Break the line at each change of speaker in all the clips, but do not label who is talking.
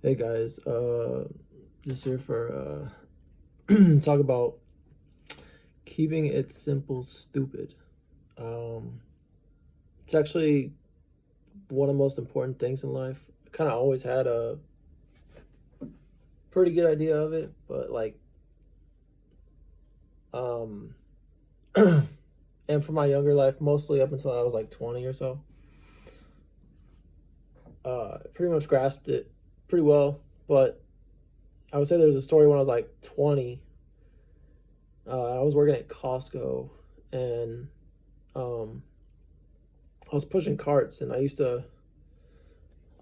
Hey guys, just here for talk about keeping it simple, stupid. Um, it's actually one of the most important things in life. I kind of always had a pretty good idea of it, but um, and for my younger life, mostly up until I was like 20 or so, pretty much grasped it pretty well. But I would say there was a story when I was like 20. I was working at Costco and um, I was pushing carts, and I was the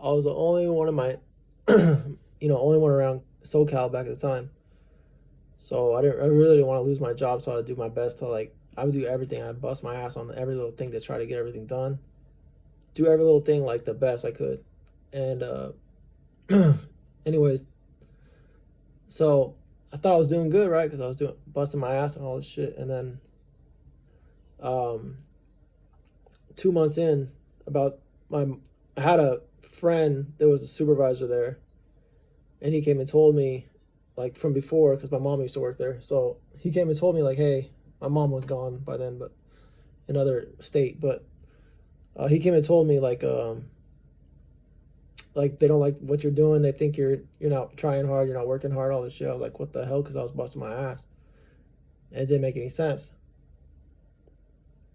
only one of my, only one around SoCal back at the time. So I really didn't want to lose my job. So I'd do my best to I would do everything. I'd bust my ass on every little thing to try to get everything done. Do every little thing like the best I could. And, anyways, so I thought I was doing good, right? Because I was doing busting my ass and all this shit. And then, um, 2 months in, about my, I had a friend that was a supervisor there, and he came and told me, like from before, because my mom used to work there. So he came and told me like, hey, my mom was gone by then, but another state. But he came and told me like they don't like what you're doing. They think you're not trying hard, you're not working hard, all this shit. I was like, what the hell? Because I was busting my ass, and it didn't make any sense.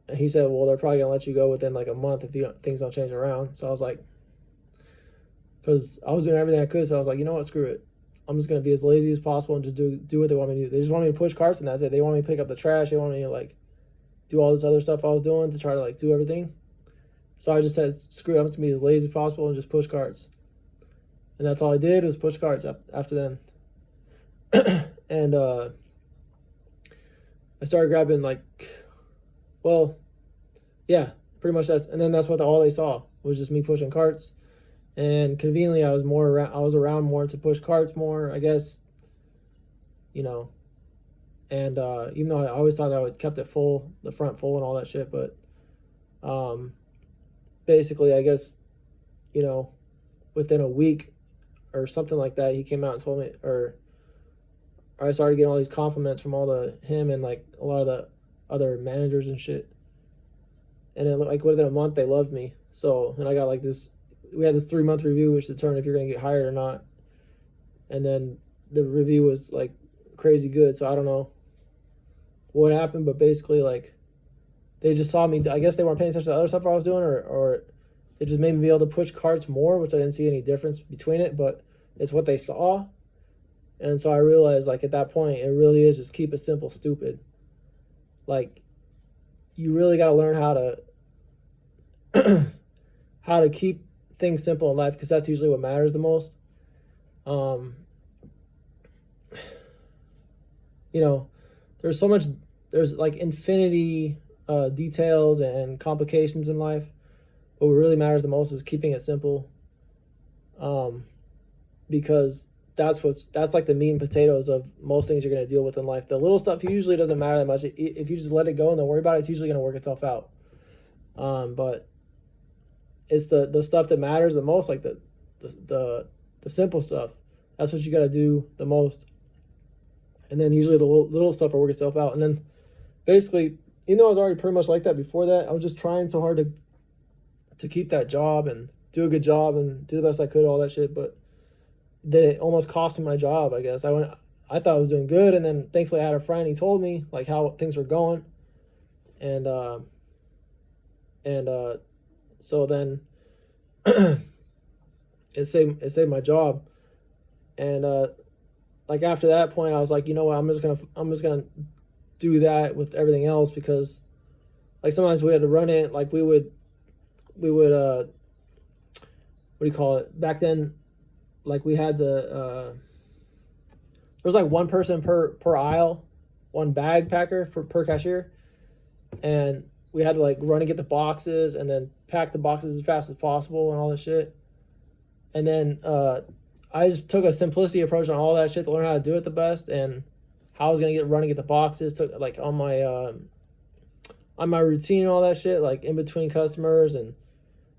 And he said, well, they're probably gonna let you go within like a month if things don't change around. So I was like, because I was doing everything I could. So I was like, you know what, screw it. I'm just gonna be as lazy as possible and just do what they want me to do. They just want me to push carts, and that's it. They want me to pick up the trash. They want me to like do all this other stuff I was doing to try to like do everything. So I just said, screw it. I'm just gonna be as lazy as possible and just push carts. And that's all I did was push carts after them. And I started grabbing well, yeah, pretty much and then that's what all they saw was just me pushing carts. And conveniently, I was around more to push carts more, I guess, you know. And even though I always thought I would kept it full, the front full and all that shit, but um, basically, I guess, you know, within a week or something like that, he came out and told me, or I started getting all these compliments from him and like a lot of the other managers and shit. And it like within a month, they loved me. So, and I got like this. We had this 3 month review, which determined if you're gonna get hired or not. And then the review was like crazy good. So I don't know what happened, but basically like they just saw me. I guess they weren't paying attention to the other stuff I was doing, or it just made me be able to push carts more, which I didn't see any difference between it. But it's what they saw, and so I realized like at that point, it really is just keep it simple, stupid. Like you really got to learn how to keep things simple in life because that's usually what matters the most. Um, you know, there's so much, there's like infinity details and complications in life. But what really matters the most is keeping it simple. Um, because that's like the meat and potatoes of most things you're gonna deal with in life. The little stuff usually doesn't matter that much. If you just let it go and don't worry about it, it's usually gonna work itself out. But it's the stuff that matters the most, like the simple stuff. That's what you got to do the most, and then usually the little stuff will work itself out. And then basically, even though I was already pretty much like that before that, I was just trying so hard to keep that job and do a good job and do the best I could, all that shit. But then it almost cost me my job. I guess I thought I was doing good, and then thankfully I had a friend. He told me like how things were going, and and so then it saved my job. And like after that point, I was like, you know what, I'm just gonna do that with everything else because like sometimes we had to run it. Like we would what do you call it? Back then, like we had to there was like one person per aisle, one bag packer per cashier, and we had to like run and get the boxes and then pack the boxes as fast as possible and all this shit. And then I just took a simplicity approach on all that shit to learn how to do it the best and how I was gonna run and get the boxes. Took like on my routine and all that shit, like in between customers and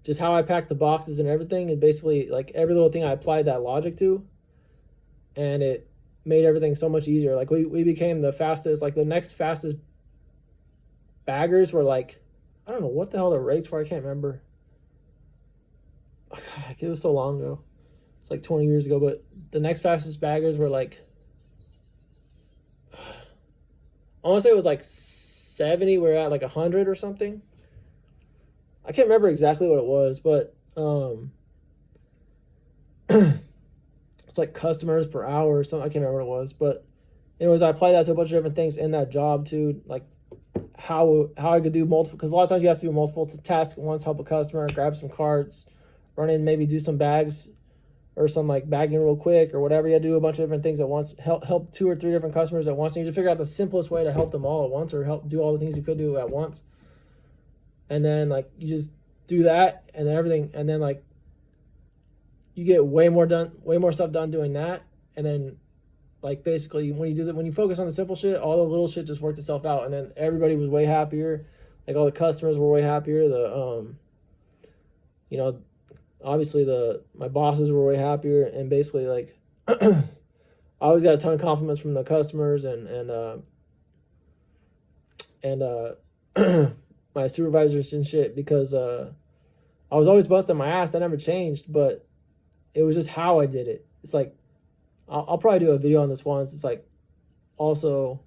just how I packed the boxes and everything, and basically like every little thing I applied that logic to, and it made everything so much easier. Like we became the fastest, like the next fastest baggers were like, I don't know what the hell the rates were, I can't remember. God, it was so long ago. It's like 20 years ago, but the next fastest baggers were like, I want to say it was like 70. We're at like 100 or something. I can't remember exactly what it was, but it's like customers per hour or something. I can't remember what it was, but anyways, I applied that to a bunch of different things in that job too, like how I could do multiple, because a lot of times you have to do multiple tasks at once, help a customer, grab some carts, run in, maybe do some bags or some like bagging real quick or whatever. You have to do a bunch of different things at once, help 2 or 3 different customers at once. And you just figure out the simplest way to help them all at once, or help do all the things you could do at once. And then like you just do that, and then everything, and then like you get way more stuff done doing that. And then like basically when you do that, when you focus on the simple shit, all the little shit just worked itself out, and then everybody was way happier. Like all the customers were way happier. The you know, obviously my bosses were way happier, and basically like I always got a ton of compliments from the customers and my supervisors and shit, because I was always busting my ass. That never changed, but it was just how I did it. It's like I'll probably do a video on this once. It's like also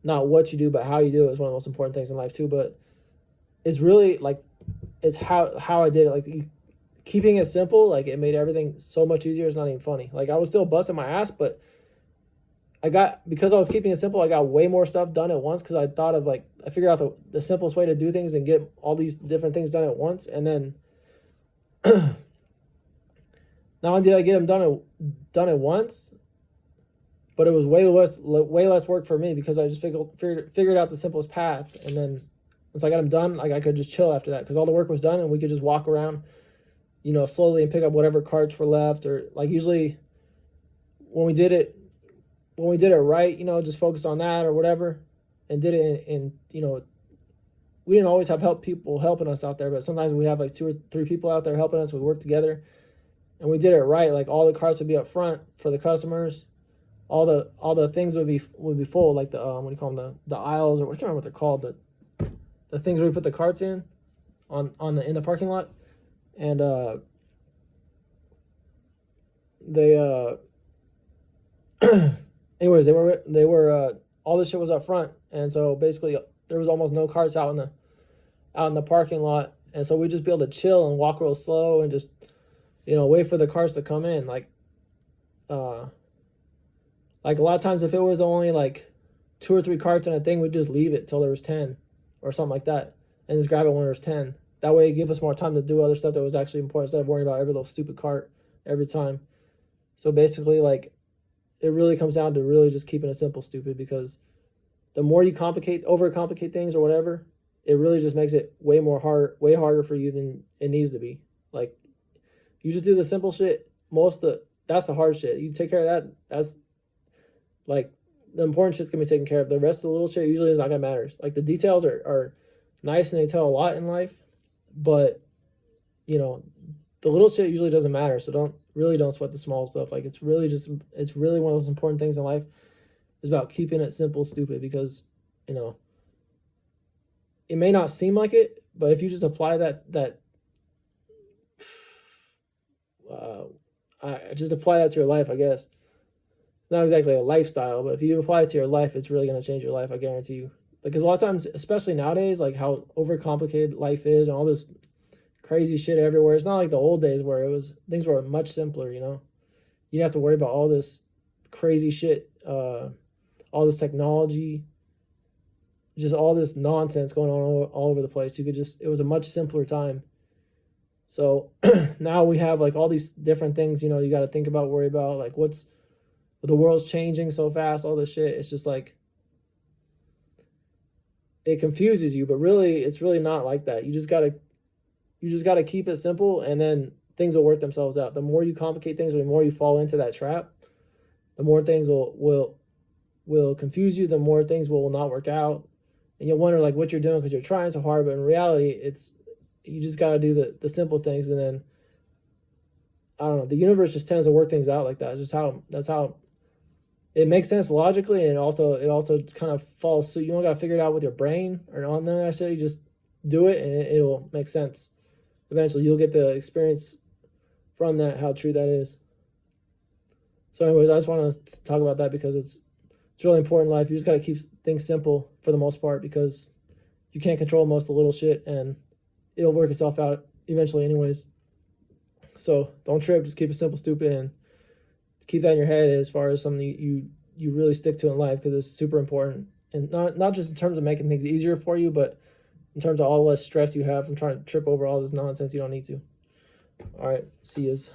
not what you do, but how you do it is one of the most important things in life too. But it's really like it's how I did it. Like keeping it simple, like it made everything so much easier. It's not even funny. Like I was still busting my ass, but because I was keeping it simple, I got way more stuff done at once, because I thought of like, I figured out the simplest way to do things and get all these different things done at once. And then not only did I get them done at once, but it was way less work for me, because I just figured out the simplest path. And then once I got them done, like I could just chill after that, because all the work was done, and we could just walk around, you know, slowly and pick up whatever carts were left. Or like usually when we did it right, you know, just focus on that or whatever, and did it in you know, we didn't always have people helping us out there, but sometimes we have like 2 or 3 people out there helping us. We work together, and we did it right. Like all the carts would be up front for the customers. All the things would be full, like the what do you call them, the aisles, or I can't remember what they're called, the things where we put the carts in in the parking lot. And they anyways, they were all this shit was up front, and so basically there was almost no carts out in the parking lot, and so we just be able to chill and walk real slow and just, you know, wait for the cars to come in. Like a lot of times, if it was only like 2 or 3 carts in a thing, we'd just leave it till there was 10 or something like that, and just grab it when there was 10. That way, it give us more time to do other stuff that was actually important, instead of worrying about every little stupid cart every time. So basically, like, it really comes down to really just keeping it simple, stupid, because the more you overcomplicate things or whatever, it really just makes it way harder for you than it needs to be. Like, you just do the simple shit. That's the hard shit. You take care of that. That's like the important shit's gonna be taken care of. The rest of the little shit usually is not gonna matter. Like the details are nice and they tell a lot in life, but you know, the little shit usually doesn't matter. So don't sweat the small stuff. Like it's really one of those important things in life. It's about keeping it simple, stupid, because you know, it may not seem like it, but if you just apply that I just apply that to your life, I guess. It's not exactly a lifestyle, but if you apply it to your life, it's really going to change your life, I guarantee you. Because a lot of times, especially nowadays, like how overcomplicated life is and all this crazy shit everywhere. It's not like the old days where things were much simpler, you know? You didn't have to worry about all this crazy shit, all this technology, just all this nonsense going on all over the place. It was a much simpler time. So now we have like all these different things, you know, you got to think about, worry about, like the world's changing so fast, all this shit. It's just like, it confuses you, but really, it's really not like that. You just gotta keep it simple, and then things will work themselves out. The more you complicate things, or the more you fall into that trap, the more things will confuse you. The more things will not work out, and you'll wonder like what you're doing because you're trying so hard. But in reality, you just got to do the simple things, and then I don't know. The universe just tends to work things out like that. It's just that's how it makes sense logically, and it also kind of falls. So you don't got to figure it out with your brain or none of that shit. You just do it, and it'll make sense. Eventually, you'll get the experience from that, how true that is. So, anyways, I just want to talk about that because it's really important in life. You just got to keep things simple for the most part because you can't control most of the little shit, and it'll work itself out eventually, anyways. So don't trip. Just keep it simple, stupid, and keep that in your head as far as something you really stick to in life because it's super important, and not just in terms of making things easier for you, but in terms of all the less stress you have from trying to trip over all this nonsense you don't need to. All right, see yous.